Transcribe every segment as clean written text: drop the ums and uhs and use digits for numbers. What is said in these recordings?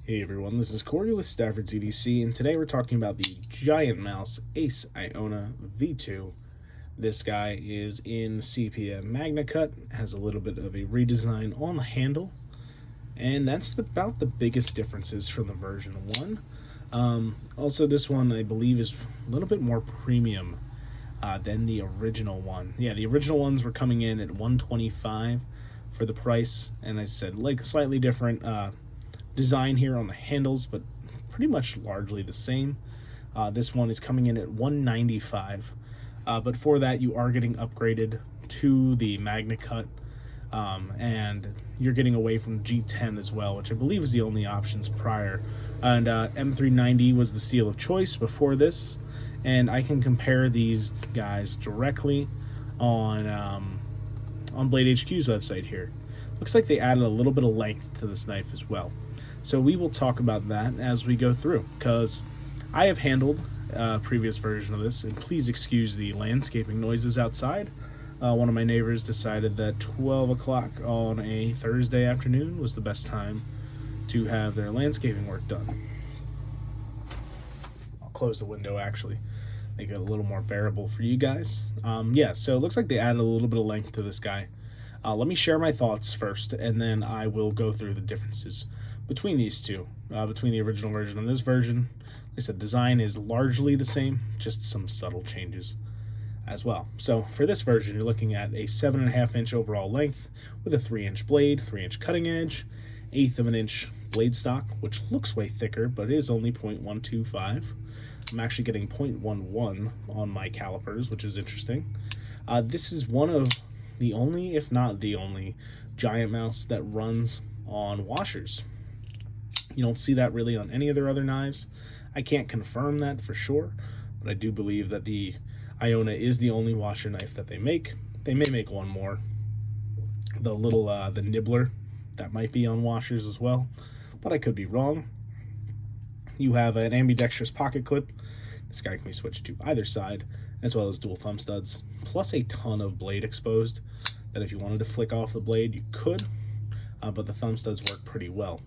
Hey everyone, this is Corey with Stafford's EDC, and today we're talking about the Giant Mouse Ace Iona V2. This guy is in sepia MAGNACUT, has a little bit of a redesign on the handle, and that's about the biggest differences from the version 1. Also, this one I believe is a little bit more premium than the original one. Yeah, the original ones were coming in at $125 for the price, and I said like slightly different design here on the handles, but pretty much largely the same. This one is coming in at $195, but for that you are getting upgraded to the MAGNACUT, and you're getting away from G10 as well, which I believe is the only options prior. And M390 was the steel of choice before this, and I can compare these guys directly on Blade HQ's website here. Looks like they added a little bit of length to this knife as well. So we will talk about that as we go through, because I have handled a previous version of this, and please excuse the landscaping noises outside. One of my neighbors decided that 12 o'clock on a Thursday afternoon was the best time to have their landscaping work done. I'll close the window actually, make it a little more bearable for you guys. Yeah, so it looks like they added a little bit of length to this guy. Let me share my thoughts first, and then I will go through the differences between these two, between the original version and this version. Like I said, design is largely the same, just some subtle changes as well. So for this version, you're looking at a 7.5-inch overall length with a 3-inch blade, 3-inch cutting edge, 1/8 of an inch blade stock, which looks way thicker, but it is only 0.125. I'm actually getting 0.11 on my calipers, which is interesting. This is one of the only, if not the only, Giant Mouse that runs on washers. You don't see that really on any of their other knives. I can't confirm that for sure, but I do believe that the Iona is the only washer knife that they make. They may make one more. The little, the nibbler, that might be on washers as well, but I could be wrong. You have an ambidextrous pocket clip. This guy can be switched to either side, as well as dual thumb studs, plus a ton of blade exposed, that if you wanted to flick off the blade, you could, but the thumb studs work pretty well.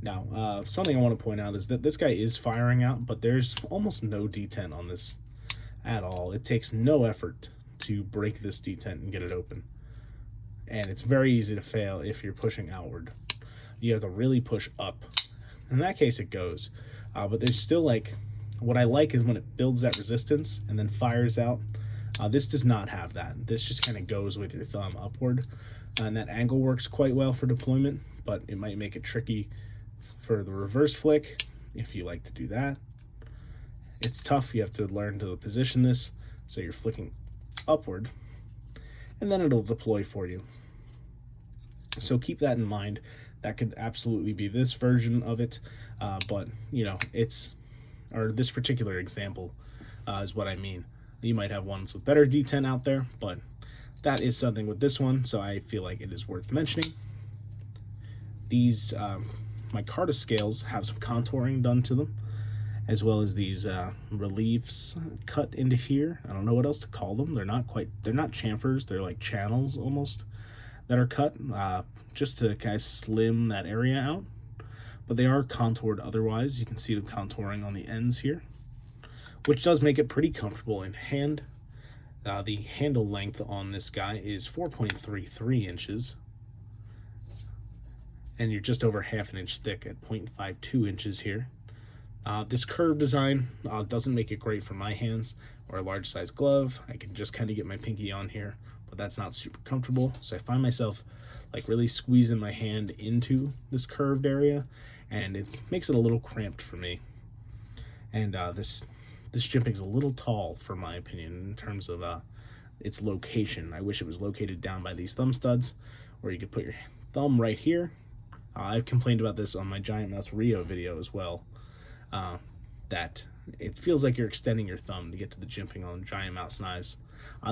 Now, something I want to point out is that this guy is firing out, but there's almost no detent on this at all. It takes no effort to break this detent and get it open. And it's very easy to fail if you're pushing outward. You have to really push up. In that case, it goes. But there's still, like, what I like is when it builds that resistance and then fires out. This does not have that. This just kind of goes with your thumb upward. And that angle works quite well for deployment, but it might make it tricky for the reverse flick if you like to do that. It's tough. You have to learn to position this so you're flicking upward, and then it'll deploy for you. So keep that in mind. That could absolutely be this version of it, but you know, or this particular example is what I mean. You might have ones with better detent out there, but that is something with this one, so I feel like it is worth mentioning. These micarta scales have some contouring done to them, as well as these reliefs cut into here. I don't know what else to call them. They're not chamfers. They're like channels almost that are cut just to kind of slim that area out. But they are contoured otherwise. You can see the contouring on the ends here, which does make it pretty comfortable in hand. The handle length on this guy is 4.33 inches. And you're just over 1/2 inch thick at 0.52 inches here. This curved design doesn't make it great for my hands or a large size glove. I can just kind of get my pinky on here, but that's not super comfortable. So I find myself like really squeezing my hand into this curved area, and it makes it a little cramped for me. And this jimping's a little tall for my opinion in terms of its location. I wish it was located down by these thumb studs, where you could put your thumb right here. I've complained about this on my Giant Mouse Rio video as well, that it feels like you're extending your thumb to get to the jimping on Giant Mouse knives.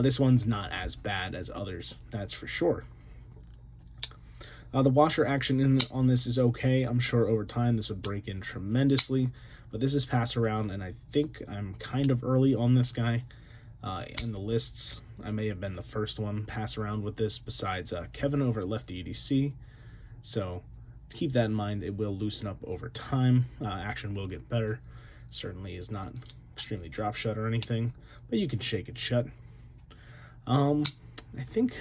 This one's not as bad as others, that's for sure. The washer action on this is okay. I'm sure over time this would break in tremendously, but this is pass around, and I think I'm kind of early on this guy. In the lists, I may have been the first one pass around with this besides Kevin over at Lefty EDC. So keep that in mind. It will loosen up over time. Action will get better. Certainly is not extremely drop shut or anything, but you can shake it shut. I think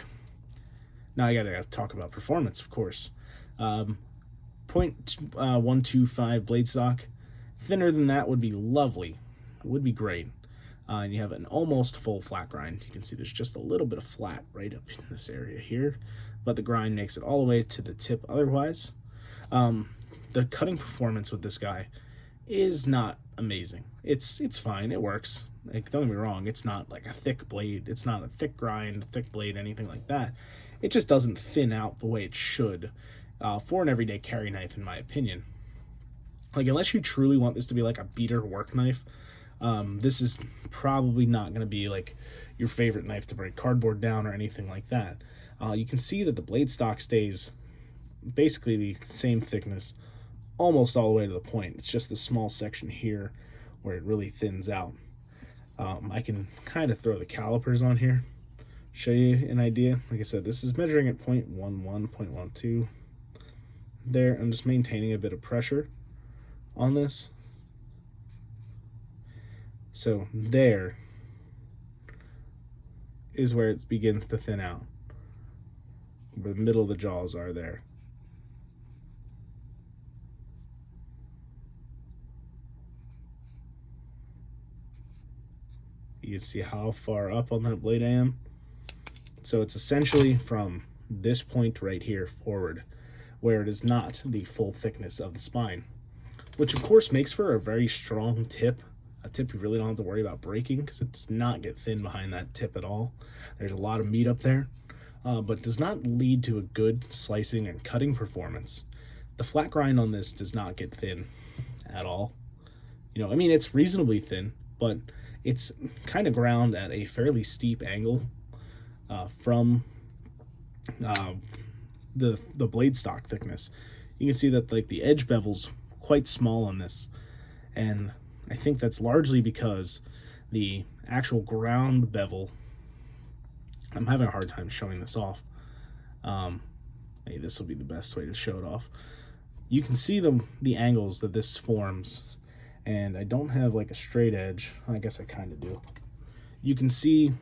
now I gotta talk about performance, of course. 0.125 blade stock. Thinner than that would be lovely. It would be great. And you have an almost full flat grind. You can see there's just a little bit of flat right up in this area here, but the grind makes it all the way to the tip otherwise. The cutting performance with this guy is not amazing. It's fine. It works. Like, don't get me wrong. It's not like a thick blade. It's not a thick grind, thick blade, anything like that. It just doesn't thin out the way it should for an everyday carry knife, in my opinion. Like, unless you truly want this to be like a beater work knife, this is probably not going to be like your favorite knife to break cardboard down or anything like that. You can see that the blade stock stays basically the same thickness almost all the way to the point. It's just this small section here where it really thins out. I can kind of throw the calipers on here, show you an idea. Like I said, this is measuring at 0.11, 0.12. There, I'm just maintaining a bit of pressure on this. So there is where it begins to thin out, where the middle of the jaws are there. You can see how far up on that blade I am. So it's essentially from this point right here forward, where it is not the full thickness of the spine, which of course makes for a very strong tip. A tip you really don't have to worry about breaking, because it does not get thin behind that tip at all. There's a lot of meat up there, but does not lead to a good slicing and cutting performance. The flat grind on this does not get thin at all. You know, I mean, it's reasonably thin, but it's kind of ground at a fairly steep angle from the blade stock thickness. You can see that like the edge bevel's quite small on this, and I think that's largely because the actual ground bevel, I'm having a hard time showing this off. Maybe this will be the best way to show it off. You can see the angles that this forms, and I don't have like a straight edge. I guess I kind of do. You can see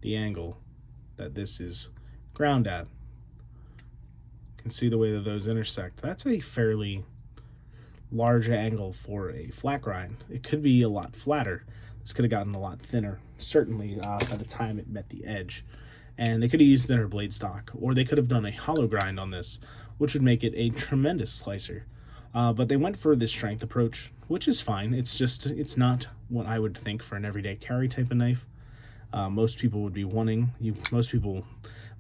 the angle that this is ground at. You can see the way that those intersect. That's a fairly large angle for a flat grind. It could be a lot flatter. This could have gotten a lot thinner, certainly by the time it met the edge. And they could have used thinner blade stock, or they could have done a hollow grind on this, which would make it a tremendous slicer. But they went for this strength approach, which is fine. It's not what I would think for an everyday carry type of knife. Most people would be wanting, most people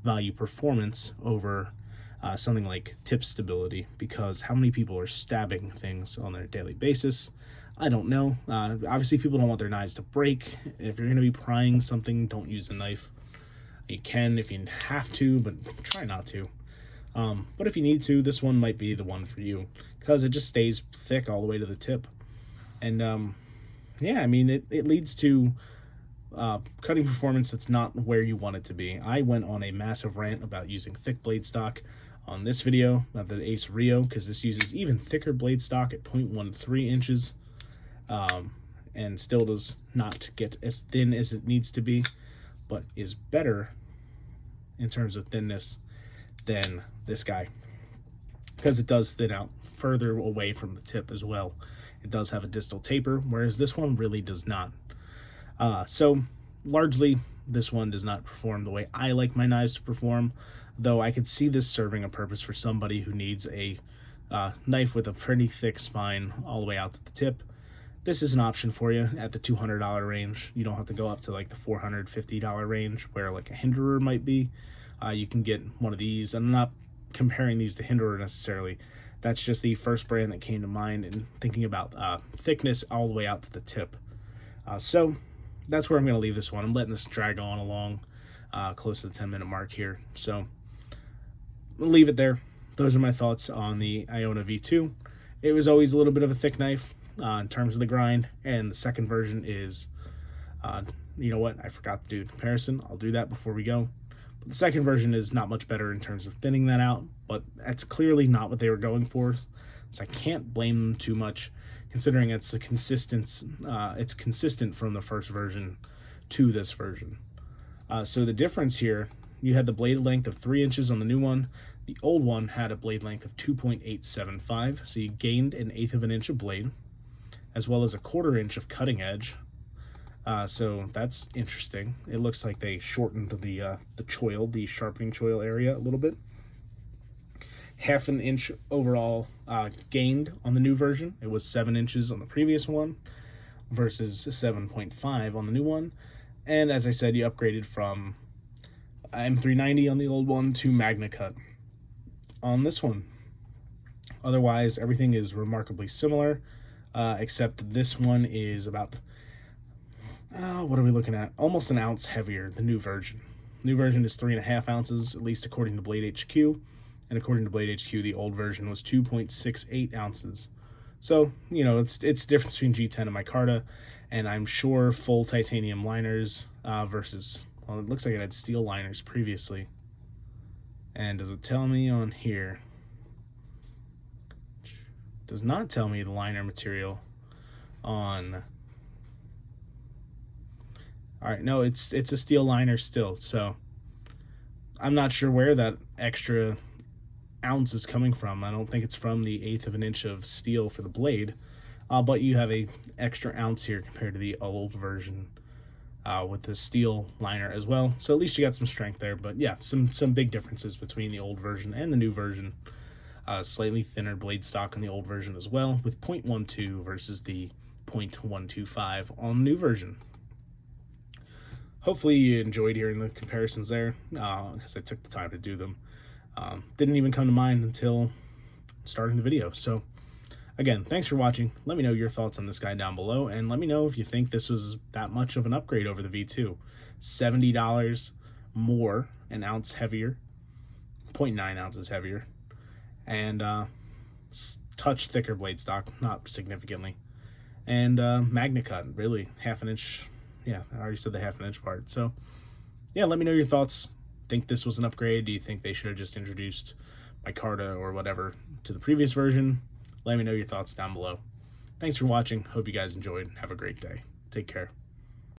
value performance over something like tip stability, because how many people are stabbing things on their daily basis? I don't know. Obviously, people don't want their knives to break. If you're going to be prying something, don't use a knife. You can if you have to, but try not to. But if you need to, this one might be the one for you, because it just stays thick all the way to the tip. And yeah, I mean, it leads to cutting performance that's not where you want it to be. I went on a massive rant about using thick blade stock on this video of the Ace Rio, because this uses even thicker blade stock at 0.13 inches, and still does not get as thin as it needs to be, but is better in terms of thinness than this guy, because it does thin out further away from the tip as well. It does have a distal taper, whereas this one really does not. So largely this one does not perform the way I like my knives to perform, though I could see this serving a purpose for somebody who needs a knife with a pretty thick spine all the way out to the tip. This is an option for you at the $200 range. You don't have to go up to like the $450 range where like a Hinderer might be. You can get one of these. I'm not comparing these to Hinderer necessarily. That's just the first brand that came to mind in thinking about thickness all the way out to the tip. So that's where I'm going to leave this one. I'm letting this drag on along close to the 10-minute mark here. So I'll leave it there. Those are my thoughts on the Iona V2. It was always a little bit of a thick knife in terms of the grind, and the second version is, you know what, I forgot to do the comparison. I'll do that before we go. But the second version is not much better in terms of thinning that out, but that's clearly not what they were going for. So I can't blame them too much, considering it's consistent from the first version to this version. So the difference here, you had the blade length of 3 inches on the new one. The old one had a blade length of 2.875, so you gained 1/8 of an inch of blade, as well as a 1/4 inch of cutting edge. So that's interesting. It looks like they shortened the choil, the sharpening choil area a little bit. 1/2 an inch overall gained on the new version. It was 7 inches on the previous one versus 7.5 on the new one. And as I said, you upgraded from M390 on the old one to MAGNACUT on this one. Otherwise, everything is remarkably similar, except this one is about, what are we looking at? Almost an ounce heavier, the new version. New version is 3.5 ounces, at least according to Blade HQ. And according to Blade HQ, the old version was 2.68 ounces. So, you know, it's the difference between G10 and micarta, and I'm sure full titanium liners versus, well, it looks like it had steel liners previously. And does it tell me on here? Does not tell me the liner material on. All right, no, it's a steel liner still, so I'm not sure where that extra ounce is coming from. I don't think it's from the 1/8 of an inch of steel for the blade, but you have a extra ounce here compared to the old version with the steel liner as well. So at least you got some strength there. But yeah, some big differences between the old version and the new version. Slightly thinner blade stock on the old version as well, with 0.12 versus the 0.125 on the new version. Hopefully you enjoyed hearing the comparisons there, because I took the time to do them. Didn't even come to mind until starting the video. So again, thanks for watching. Let me know your thoughts on this guy down below, and let me know if you think this was that much of an upgrade over the V2. $70 more, an ounce heavier, 0.9 ounces heavier, and touch thicker blade stock, not significantly. And MAGNACUT, really, 1/2 an inch. Yeah, I already said the 1/2 an inch part. So yeah, let me know your thoughts. Think this was an upgrade? Do you think they should have just introduced micarta or whatever to the previous version? Let me know your thoughts down below. Thanks for watching. Hope you guys enjoyed. Have a great day. Take care.